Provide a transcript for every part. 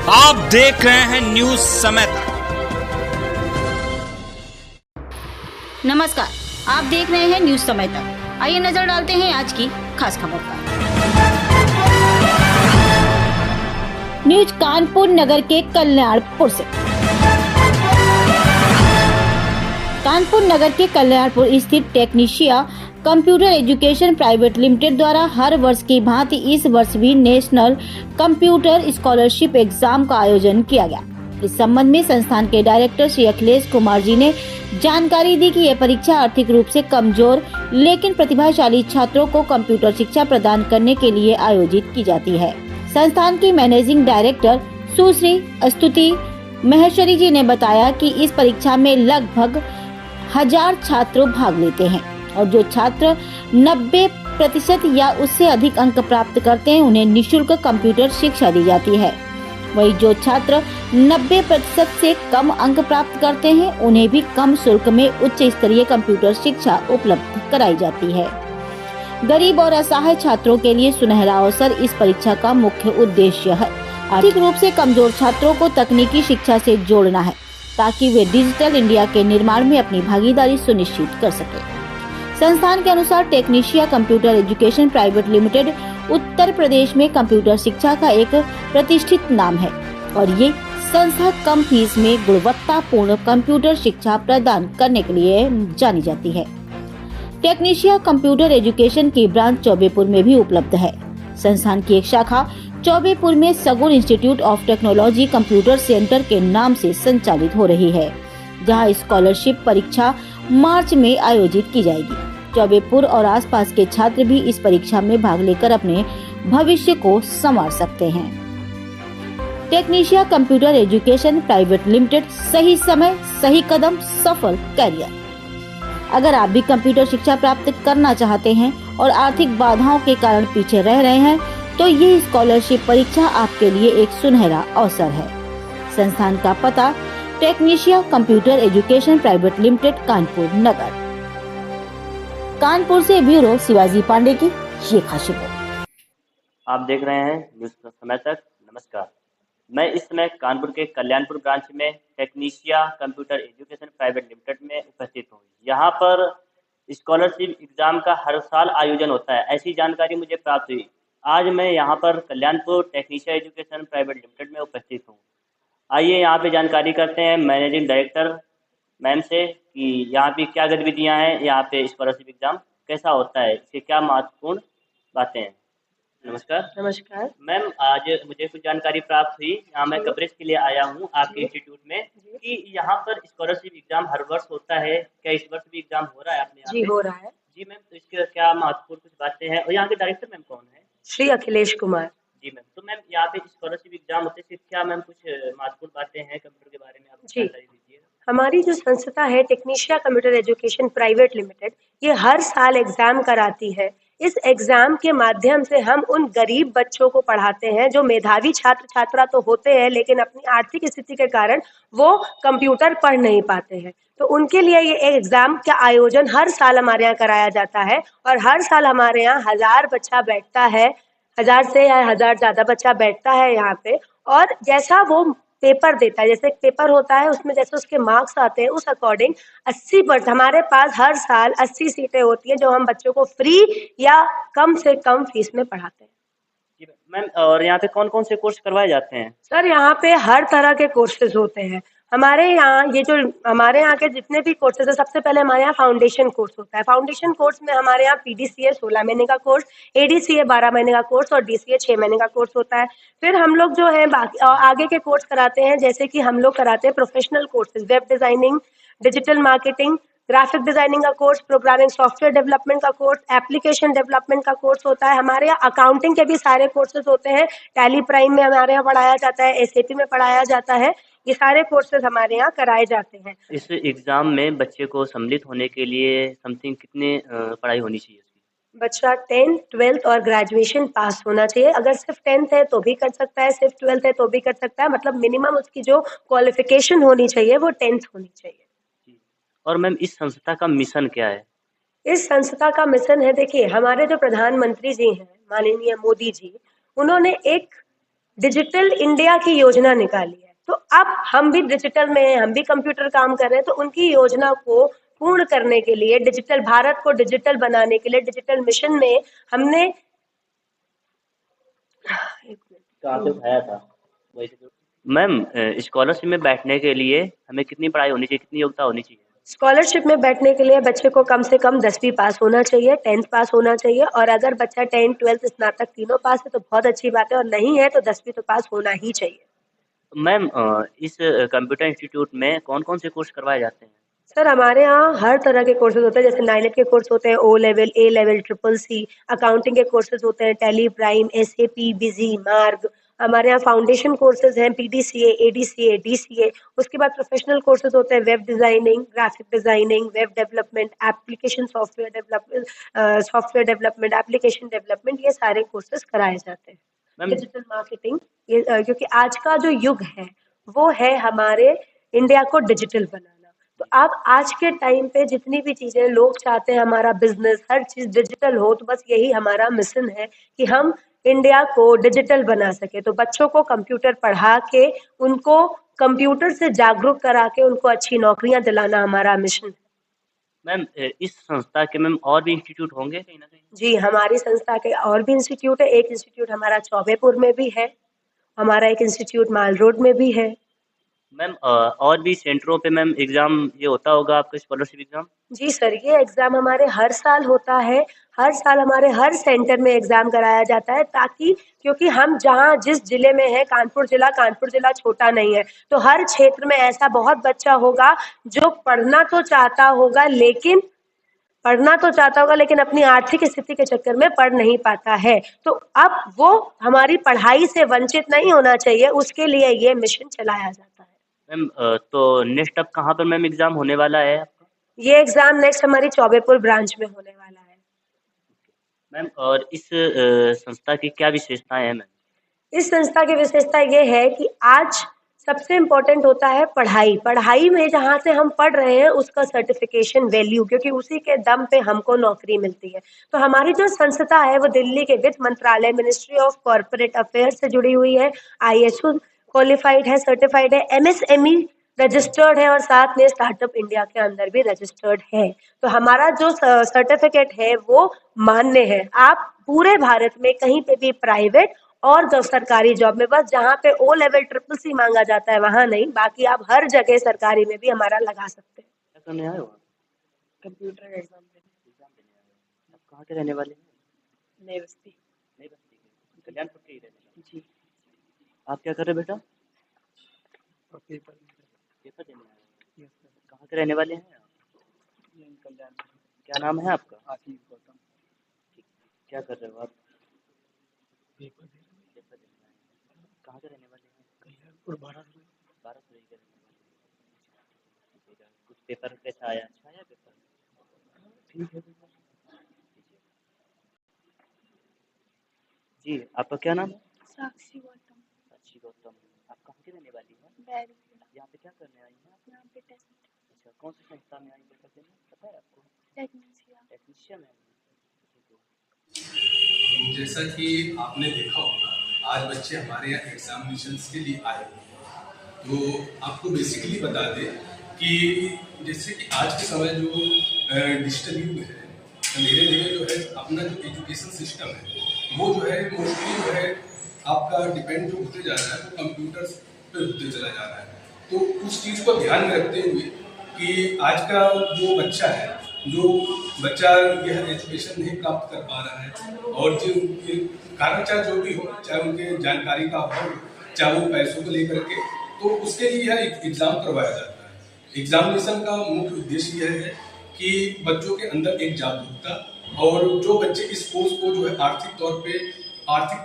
आप देख रहे हैं न्यूज समय तक। नमस्कार, आप देख रहे हैं न्यूज समय तक। आइए नजर डालते हैं आज की खास खबर पर। न्यूज कानपुर नगर के कल्याणपुर से। कानपुर नगर के कल्याणपुर स्थित टेक्नीशिया कंप्यूटर एजुकेशन प्राइवेट लिमिटेड द्वारा हर वर्ष की भांति इस वर्ष भी नेशनल कंप्यूटर स्कॉलरशिप एग्जाम का आयोजन किया गया। इस संबंध में संस्थान के डायरेक्टर श्री अखिलेश कुमार जी ने जानकारी दी कि यह परीक्षा आर्थिक रूप से कमजोर लेकिन प्रतिभाशाली छात्रों को कंप्यूटर शिक्षा प्रदान करने के लिए आयोजित की जाती है। संस्थान की मैनेजिंग डायरेक्टर सुश्री स्तुति महेश्वरी जी ने बताया कि इस परीक्षा में लगभग 1000 छात्र भाग लेते हैं और जो छात्र 90% या उससे अधिक अंक प्राप्त करते हैं उन्हें निःशुल्क कंप्यूटर शिक्षा दी जाती है। वही जो छात्र 90% से कम अंक प्राप्त करते हैं उन्हें भी कम शुल्क में उच्च स्तरीय कंप्यूटर शिक्षा उपलब्ध कराई जाती है। गरीब और असहाय छात्रों के लिए सुनहरा अवसर इस परीक्षा का मुख्य उद्देश्य है। आर्थिक रूप से कमजोर छात्रों को तकनीकी शिक्षा से जोड़ना है ताकि वे डिजिटल इंडिया के निर्माण में अपनी भागीदारी सुनिश्चित कर सके। संस्थान के अनुसार टेक्नीशिया computer education private limited Uttar Pradesh में कंप्यूटर शिक्षा का एक प्रतिष्ठित नाम है और ये संस्था कम फीस में गुणवत्तापूर्ण कंप्यूटर शिक्षा प्रदान करने के लिए जानी जाती है। टेक्नीशिया कंप्यूटर एजुकेशन की ब्रांच चौबेपुर में भी उपलब्ध है। संस्थान की एक शाखा चौबेपुर में सगुन institute of technology computer centre के नाम से संचालित हो रही है, जहां स्कॉलरशिप परीक्षा मार्च में आयोजित की जाएगी। चौबेपुर और आसपास के छात्र भी इस परीक्षा में भाग लेकर अपने भविष्य को संवार सकते हैं। टेक्नीशिया कंप्यूटर एजुकेशन प्राइवेट लिमिटेड, सही समय सही कदम, सफल कैरियर। अगर आप भी कंप्यूटर शिक्षा प्राप्त करना चाहते हैं और आर्थिक बाधाओं के कारण पीछे रह रहे हैं तो ये स्कॉलरशिप परीक्षा आपके लिए एक सुनहरा अवसर है। संस्थान का पता Technicia computer education private limited, Kanpur Nagar. Kanpur से ब्यूरो शिवाजी पांडे की ये खास रिपोर्ट। आप देख रहे हैं न्यूज समय तक। नमस्कार, मैं इस समय कानपुर के कल्याणपुर ब्रांच में टेक्नीशिया कंप्यूटर एजुकेशन प्राइवेट लिमिटेड में उपस्थित हूँ। यहाँ पर स्कॉलरशिप एग्जाम का हर साल आयोजन होता है, ऐसी जानकारी मुझे प्राप्त हुई। आज मैं यहाँ पर कल्याणपुर टेक्नीशिया एजुकेशन प्राइवेट लिमिटेड में उपस्थित हूँ। आइए यहाँ पे जानकारी करते हैं मैनेजिंग डायरेक्टर मैम से कि यहाँ पे क्या गतिविधियाँ हैं, यहाँ पे स्कॉलरशिप एग्जाम कैसा होता है, इसके क्या महत्वपूर्ण बातें हैं। नमस्कार। नमस्कार मैम, आज मुझे कुछ जानकारी प्राप्त हुई, यहाँ मैं कवरेज के लिए आया हूँ आपके इंस्टीट्यूट में कि यहाँ पर स्कॉलरशिप एग्जाम हर वर्ष होता है। क्या इस वर्ष भी एग्जाम हो रहा है आपने यहाँ जी पे? हो रहा है जी मैम, तो इसके क्या महत्वपूर्ण कुछ बातें हैं और यहाँ के डायरेक्टर मैम कौन है? श्री अखिलेश कुमार। जी मैम, तो मैम यहाँ पे स्कॉलरशिप एग्जाम होते हैं, क्या मैम कुछ महत्वपूर्ण बातें हैं कंप्यूटर के बारे में आप जानकारी दीजिए। हमारी जो संस्था है टेक्नीशिया कंप्यूटर एजुकेशन प्राइवेट लिमिटेड, ये हर साल एग्जाम कराती है। इस एग्जाम के माध्यम से हम उन गरीब बच्चों को पढ़ाते हैं जो मेधावी छात्र छात्रा तो होते हैं लेकिन अपनी आर्थिक स्थिति के कारण वो कंप्यूटर पढ़ नहीं पाते हैं। तो उनके लिए ये एग्जाम का आयोजन हर साल हमारे यहाँ कराया जाता है और हर साल हमारे यहाँ 1000 बच्चा बैठता है, 1000 से या 1000 ज्यादा बच्चा बैठता है यहाँ पे। और जैसा वो पेपर देता है, जैसे एक पेपर होता है उसमें जैसे उसके मार्क्स आते हैं उस अकॉर्डिंग 80% हमारे पास हर साल 80 सीटें होती हैं जो हम बच्चों को फ्री या कम से कम फीस में पढ़ाते हैं। जी मैम, और यहाँ पे कौन कौन से कोर्स करवाए जाते हैं? सर यहाँ पे हर तरह के कोर्सेज होते हैं। हमारे यहाँ हमारे यहाँ के जितने भी कोर्सेज है, सबसे पहले हमारे यहाँ फाउंडेशन कोर्स होता है। फाउंडेशन कोर्स में हमारे यहाँ पीडीसीए 16 महीने का कोर्स, एडीसीए 12 महीने का कोर्स और डीसीए 6 महीने का कोर्स होता है। फिर हम लोग जो है बाकी आगे के कोर्स कराते हैं, जैसे कि हम लोग कराते हैं professional courses, web designing, digital marketing, graphic designing का कोर्स, प्रोग्रामिंग सॉफ्टवेयर डेवलपमेंट का कोर्स, एप्लीकेशन डेवलपमेंट का कोर्स होता है। हमारे यहाँ अकाउंटिंग के भी सारे कोर्सेज होते हैं। टैली प्राइम में हमारे यहाँ पढ़ाया जाता है, एसएपी में पढ़ाया जाता है। ये सारे कोर्सेज हमारे यहाँ कराए जाते हैं। इस एग्जाम में बच्चे को सम्मिलित होने के लिए समथिंग कितने पढ़ाई होनी चाहिए? बच्चा 10th 12th और ग्रेजुएशन पास होना चाहिए। अगर सिर्फ 10th है तो भी कर सकता है, सिर्फ 12th है तो भी कर सकता है। मतलब मिनिमम उसकी जो क्वालिफिकेशन होनी चाहिए वो 10th होनी चाहिए। और मैम, इस संस्था का मिशन क्या है? इस संस्था का मिशन है, देखिए हमारे जो प्रधानमंत्री जी हैं माननीय मोदी जी, उन्होंने एक डिजिटल इंडिया की योजना निकाली है। तो अब हम भी डिजिटल में हैं, हम भी कंप्यूटर काम कर रहे हैं, तो उनकी योजना को पूर्ण करने के लिए, डिजिटल भारत को डिजिटल बनाने के लिए डिजिटल मिशन में हमने कहाँ से उठाया था वही से। मैम, स्कॉलरशिप में बैठने के लिए हमें कितनी पढ़ाई होनी चाहिए, कितनी योग्यता होनी चाहिए? स्कॉलरशिप में बैठने के लिए बच्चे को कम से कम 10वीं पास होना चाहिए, 10th पास होना चाहिए, और अगर बच्चा 10th 12th स्नातक तीनों पास है तो बहुत अच्छी बात है, और नहीं है तो 10वीं तो पास होना ही चाहिए। मैम, इस कंप्यूटर इंस्टीट्यूट में कौन-कौन से कोर्स करवाए जाते हैं? सर हमारे यहाँ हर तरह के कोर्सेज होते हैं, जैसे 9 के कोर्स होते हैं, ओ लेवल, ए लेवल, ट्रिपल सी, अकाउंटिंग के कोर्सेज होते हैं, टैली, प्राइम, एसएपी, बिजी, मार्ग। हमारे यहाँ फाउंडेशन कोर्सेज हैं, पीडीसीए, एडीसीए, डीसीए। उसके बाद प्रोफेशनल कोर्सेज होते हैं, web designing, graphic designing, web development, application software development, application development, ये सारे कोर्सेज कराए जाते हैं। मैम, डिजिटल मार्केटिंग, ये क्योंकि आज का जो युग है वो है हमारे इंडिया को डिजिटल बनाना। तो आप आज के टाइम पे जितनी भी चीजें लोग चाहते हैं, हमारा बिजनेस हर चीज डिजिटल हो, तो बस यही हमारा मिशन है कि हम इंडिया को डिजिटल बना सके। तो बच्चों को कंप्यूटर पढ़ा के, उनको कंप्यूटर से जागरूक करा के, उनको अच्छी नौकरियां दिलाना हमारा मिशन है। मैम, इस संस्था के मैम और भी इंस्टीट्यूट होंगे कहीं ना कहीं? जी, हमारी संस्था के और भी इंस्टीट्यूट है। एक इंस्टीट्यूट हमारा चौबेपुर में भी है, हमारा एक इंस्टीट्यूट माल रोड में भी है। मैम, और भी सेंटरों पे मैम एग्जाम ये होता होगा आपका स्कॉलरशिप एग्जाम? जी सर, ये एग्ज़ाम हमारे हर साल होता है। हर साल हमारे हर सेंटर में एग्ज़ाम कराया जाता है, ताकि क्योंकि हम जहाँ जिस ज़िले में हैं, कानपुर ज़िला छोटा नहीं है, तो हर क्षेत्र में ऐसा बहुत बच्चा होगा जो पढ़ना तो चाहता होगा लेकिन अपनी आर्थिक स्थिति के चक्कर में पढ़ नहीं पाता है। तो अब वो हमारी पढ़ाई से वंचित नहीं होना चाहिए, उसके लिए ये मिशन चलाया जाता है। मैम, तो नेक्स्ट अब कहाँ पर मैम एग्जाम होने वाला है आपका? ये एग्ज़ाम नेक्स्ट हमारी चौबेपुर ब्रांच में होने वाला है। मैम, और इस संस्था की क्या विशेषताएं हैं मैम? इस संस्था की विशेषता ये है कि आज सबसे इम्पोर्टेंट होता है पढ़ाई में जहाँ से हम पढ़ रहे हैं उसका सर्टिफिकेशन वैल्यू, क्योंकि उसी के दम पे हमको नौकरी मिलती है। तो हमारी जो संस्था है वो दिल्ली के वित्त मंत्रालय, मिनिस्ट्री ऑफ कॉर्पोरेट अफेयर्स से जुड़ी हुई है, ISO क्वालिफाइड है, सर्टिफाइड है, MSME रजिस्टर्ड है, और साथ में स्टार्टअप इंडिया के अंदर भी रजिस्टर्ड है। तो हमारा जो सर्टिफिकेट है वो मान्य है। आप पूरे भारत में कहीं पे भी प्राइवेट और सरकारी जॉब में, बस जहाँ पे ओ लेवल ट्रिपल सी मांगा जाता है वहाँ नहीं, बाकी आप हर जगह सरकारी में भी हमारा लगा सकते हैं। क्या करने आए हो? कंप्यूटर एग्जाम एग्जाम देने आए हो? आप कहाँ के रहने वाले हैं? नई बस्ती। नई बस्ती के, कल्याणपुर के ही रहने वाले? जी। आप क्या कर रहे हो बेटा? पेपर देने आए हो? कहाँ के रहने वाले हैं आप? कल्याणपुर। क्या नाम है आपका? आशीष गौतम। क्या कर रहे हो आप? पेपर दे पेपर देने आए हो? कहाँ के रहने वाले हैं? कल्याणपुर 12 12 के रहने वाले हैं। कुछ पेपर कैसा आया? अच्छा आया पेपर? ठीक है पेपर। जी, आपका क्या नाम है? साक्षी गौतम। साक्षी गौतम। आप कहाँ की रहने वाली हैं? बैरिया। यहाँ पे क्या करने आई हैं आप? यहाँ पे टेस्ट। अच्छा, कौन सी संस्था में आई पेपर देने, पता है आपको? टेक्नीशियन है। जैसा कि आपने देखा होगा, आज बच्चे हमारे यहाँ एग्जामिनेशंस के लिए आए हुए हैं। तो आपको बेसिकली बता दें कि जैसे कि आज के समय जो डिजिटल युग है, धीरे धीरे जो है अपना जो एजुकेशन सिस्टम है वो जो है मोस्टली जो है आपका डिपेंड जो होते जा रहा है वो कंप्यूटर पे होते चला जा रहा है। तो उस चीज़ को ध्यान में रखते हुए कि आज का जो बच्चा है, जो बच्चा यह एजुकेशन नहीं प्राप्त कर पा रहा है, और जो कारण चाहे जो भी हो, चाहे उनके जानकारी का अभाव हो, चाहे वो पैसों को लेकर के, तो उसके लिए यह एक एग्जाम करवाया जाता है। एग्जामिनेशन का मुख्य उद्देश्य यह है कि बच्चों के अंदर एक जागरूकता, और जो बच्चे इस कोर्स को जो है आर्थिक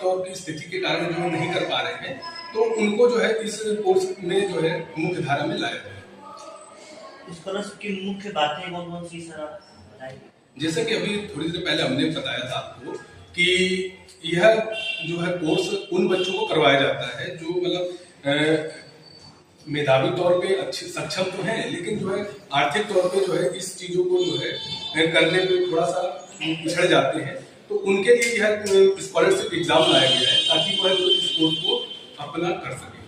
तौर की स्थिति के कारण जो नहीं कर पा रहे हैं, तो उनको जो है इस कोर्स में जो है मुख्य धारा में लाया जाए। स्कॉलरशिप की मुख्य बातें कौन-कौन सी सर आप बताइए? जैसे कि अभी थोड़ी देर पहले हमने बताया था आपको कि यह जो है कोर्स उन बच्चों को करवाया जाता है जो मतलब मेधावी तौर पे अच्छे सक्षम तो हैं, लेकिन जो है आर्थिक तौर पे जो है इस चीज़ों को जो है करने पे थोड़ा सा पिछड़ जाते हैं। तो उनके लिए यह स्कॉलरशिप एग्जाम लाया गया है ताकि वह इस कोर्स को अपना कर सकें।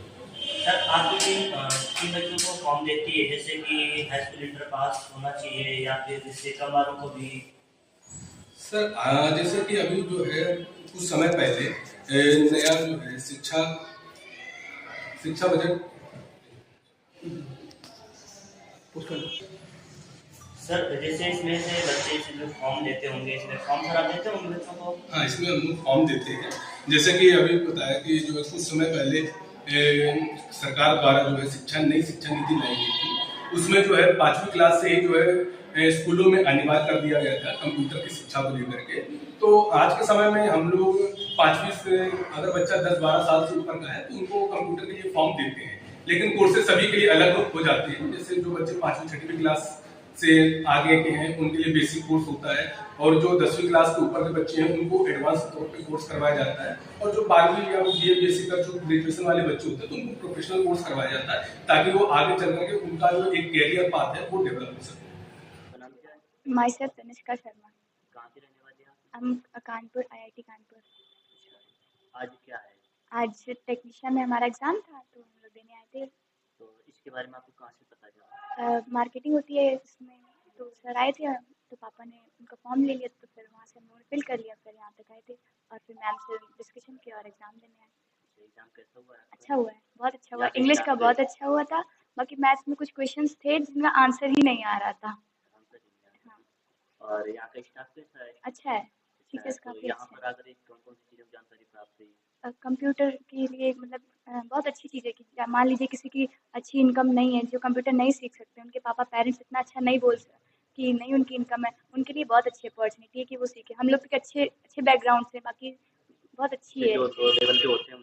सर आपकी टीम किन बच्चों को फॉर्म देती है, जैसे कि हाई स्कूल इंटर पास होना चाहिए या फिर जिससे कम वालों को भी? सर जैसे कि अभी जो है कुछ समय पहले नया जो है शिक्षा बजट उसका सर जैसे इसमें से बच्चे इसमें फॉर्म देते होंगे, इसमें फॉर्म भरा देते होंगे बच्चों को? हाँ, इसमें हम लोग फॉर्म देते हैं। जैसे कि अभी बताया कि जो है कुछ समय पहले सरकार द्वारा जो है नई शिक्षा नीति लाई गई थी, उसमें जो है 5वीं क्लास से ही जो है स्कूलों में अनिवार्य कर दिया गया था कंप्यूटर की शिक्षा को लेकर के। तो आज के समय में हम लोग 5वीं से अगर बच्चा 10-12 साल से ऊपर का है तो उनको कंप्यूटर के लिए फॉर्म देते हैं, लेकिन कोर्सेज सभी के लिए अलग हो जाते हैं। जैसे जो बच्चे 5वीं-6वीं क्लास से आगे के हैं उनके लिए बेसिक कोर्स होता है, और जो 10वीं क्लास के ऊपर के बच्चे हैं उनको एडवांस तौर पे कोर्स करवाया जाता है, और जो 12वीं या बीए बीएससी का जो ग्रेजुएशन वाले बच्चे होते हैं तो उनको प्रोफेशनल कोर्स करवाया जाता है, ताकि वो आगे चल करके उनका जो एक कैरियर पाथ है वो डेवलप हो सके। आपका नाम क्या है? माइसेल्फ तनिष्का शर्मा। कहाँ की रहने वाली हैं आप? हम कानपुर आईआईटी कानपुर। अच्छा, आज क्या है? आज टेक्नीशियन में हमारा एग्ज़ाम था तो हम लोग देने आए थे। तो इसके बारे में आपको कहाँ से पता चला? मार्केटिंग होती है इसमें, तो सर आए थे तो पापा ने उनका फॉर्म ले लिया, तो फिर वहाँ से हम लोगों ने फिल कर लिया, फिर यहाँ तक आए थे और फिर मैम से डिस्कशन किया और एग्ज़ाम देने आए। एग्जाम कैसा हुआ है आपका? अच्छा हुआ है, बहुत अच्छा हुआ। यहाँ पे इंग्लिश का स्टाफ बहुत अच्छा हुआ था, बाकी मैथ्स में कुछ क्वेश्चंस थे जिनका आंसर ही नहीं आ रहा था। आंसर नहीं आया। और यहाँ का स्टाफ कैसा है? अच्छा है, अच्छा है। टीचर्स तो काफ़ी यहाँ अच्छे पर आकर कौन कौन सी चीज़ों की जानकारी प्राप्त हुई? कंप्यूटर के लिए मतलब बहुत अच्छी चीज़ है कि क्या मान लीजिए किसी की अच्छी इनकम नहीं है, जो कंप्यूटर नहीं सीख सकते, उनके पापा पेरेंट्स इतना अच्छा नहीं बोल कि नहीं उनकी इनकम है, उनके लिए बहुत अच्छी अपॉर्चुनिटी है कि वो सीखें। हम लोग के अच्छे अच्छे बैकग्राउंड से, बाकी बहुत अच्छी है, जो दो लेवल के होते हैं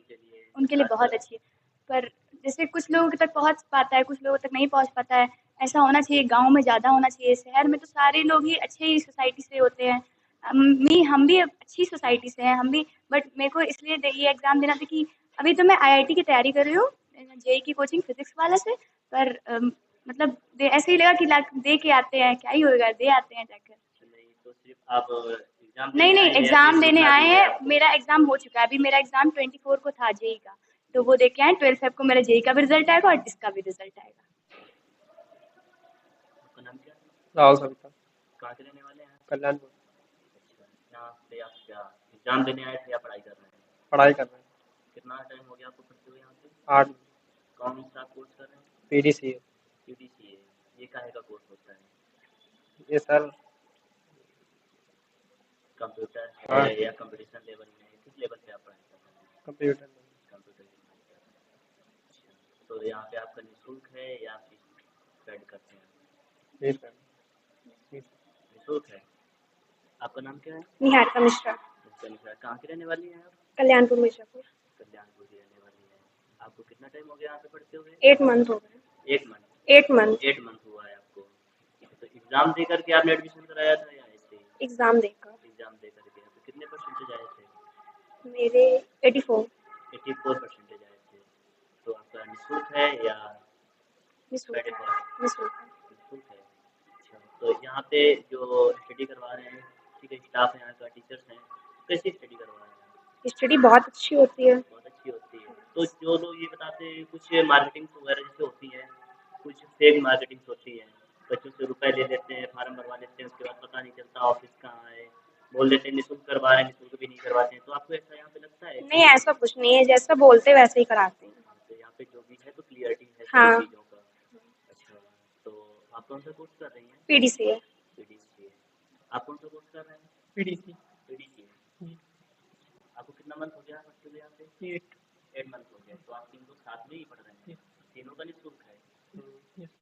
उनके लिए बहुत अच्छी है। पर जैसे कुछ लोगों तक पहुँच पाता है, कुछ लोगों तक नहीं पहुँच पाता है, ऐसा होना चाहिए। गाँव में ज़्यादा होना चाहिए, शहर में तो सारे लोग ही अच्छे ही सोसाइटी से होते हैं। हम भी अच्छी सोसाइटी से हैं, हम भी, बट मेरे को इसलिए ये एग्ज़ाम देना था कि अभी तो मैं आईआईटी की तैयारी कर रही हूँ, जेईई की कोचिंग फिजिक्स वाला से, पर मतलब ऐसे ही लगा कि दे के आते हैं, क्या ही होगा, दे आते हैं जाकर। नहीं तो सिर्फ आप एग्जाम नहीं देने नहीं, आए हैं या एग्ज़ाम फिर देने सीखना आए भी है हैं, आपको? मेरा एग्ज़ाम हो चुका है। अभी मेरा एग्ज़ाम 24 को था जेईई का, तो वो दे के आए। 12 फेब को मेरा जेईई का भी रिजल्ट आएगा और इसका भी रिजल्ट आएगा। आपका नाम क्या है? राहुल सविता, कहाँ के रहने वाले हैं? कल्याणपुर। अच्छा, यहाँ पे आप क्या एग्जाम देने आए थे या पढ़ाई कर रहे हैं? पढ़ाई कर रहे हैं। कितना टाइम हो गया आपको पढ़ते हुए यहाँ पे? 8 कौन सा कोर्स कर रहे हैं? पीडीसीए। पीडीसीए। ये काहे का कोर्स होता है? ये सर कंप्यूटर हाँ। है या कंपटीशन लेवल में, किस लेवल पे आप पढ़ाई कर रहे हैं? कंप्यूटर में। कंप्यूटर की पढ़ाई कर रहे हैं। अच्छा, तो यहाँ पे आपका निःशुल्क है या फीस पेड करते हैं? फीस है। निःशुल्क है। आपका नाम क्या है? निहारिका मिश्रा, अच्छा, कहाँ की रहने वाली हैं आप? कल्याणपुर मिर्जापुर। कल्याणपुर की रहने वाली हैं। आपको कितना टाइम हो गया यहाँ पे पढ़ते हुए? 8 मंथ हो गए। 8 मंथ। 8 मंथ 8 मंथ हुआ है आपको। तो एग्जाम दे करके आपने एडमिशन कराया था या ऐसे ही? एग्ज़ाम देकर। एग्जाम दे करके। तो कितने परसेंटेज आए थे? मेरे 84 84% आए थे। तो आपका निःशुल्क है या निःशुल्क पेड है। है? निःशुल्क है। निःशुल्क है। अच्छा, तो यहाँ पे जो स्टडी करवा रहे हैं, ठीक है, स्टाफ है यहाँ का, टीचर्स हैं, कैसी स्टडी करवा रहे हैं? स्टडी बहुत अच्छी होती है। बहुत अच्छी होती है। तो जो लोग ये बताते हैं कुछ मार्केटिंग वगैरह जैसे होती है, कुछ फेक मार्केटिंग होती है, बच्चों से रुपए ले लेते हैं, फार्म भरवा लेते हैं, उसके बाद पता नहीं चलता ऑफिस कहाँ है, बोल देते हैं निःशुल्क करवा रहे हैं, निःशुल्क भी नहीं करवाते हैं। तो आपको ऐसा यहाँ पे लगता है? नहीं, ऐसा कुछ नहीं है, जैसा बोलते वैसे ही कराते हैं। तो यहाँ पे जो भी है तो क्लियरिटी है हाँ। सारी चीज़ों का। अच्छा, तो आप कौन सा कोर्स कर रही हैं? पीडीसीए। पीडीसीए। आप कौन सा कोर्स कर रहे हैं? पीडीसी। पीडीसीए। आपको कितना मंथ हो गया पढ़ते हुए यहाँ पे? 8 मंथ हो गया। तो आप 3 लोग साथ में ही पढ़ रहे हैं, तीनों का निःशुल्क है?